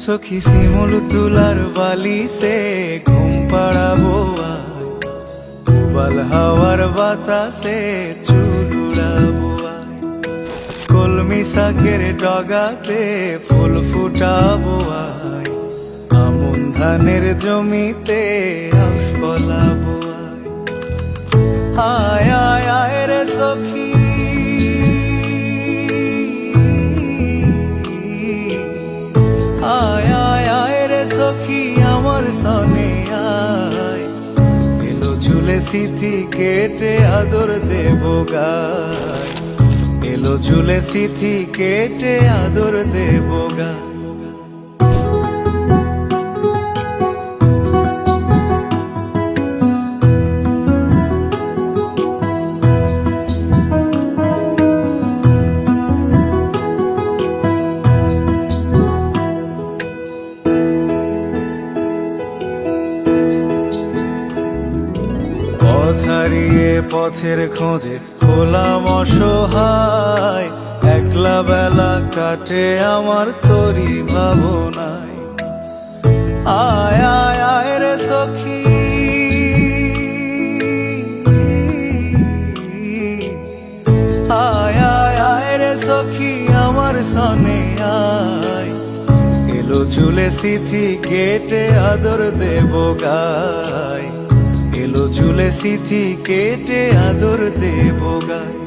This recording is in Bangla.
সখী শিমুল তুলার বালি সে ঘুম পাড়াবো উবাল হাওয়ার বাতাসে চুল উড়াবো কলমি শাকের ডগাতে ফুল ফুটাবো আমন ধানের জমিতে আশ ফলাবো আয় আয় আয় রে সখী আয় আয় আয় রে সখী আমার সনে আয় এলো ঝুলে সিথি কেটে আদর দেব গায় এলো ঝুলে সিথি কেটে আদর দেব গায় পথ হারিয়ে পথের খোঁজে হলাম অসহায় একলা বেলা কাটে আমার তোরি ভাবনায় আয় আয় আয় রে সখী আয় আয় আয় রে সখী আমার সনে আয় এলো ঝুলে সিথি কেটে আদর দেব গায় এলো ঝুলে সিথি কেটে আদর দেব গায়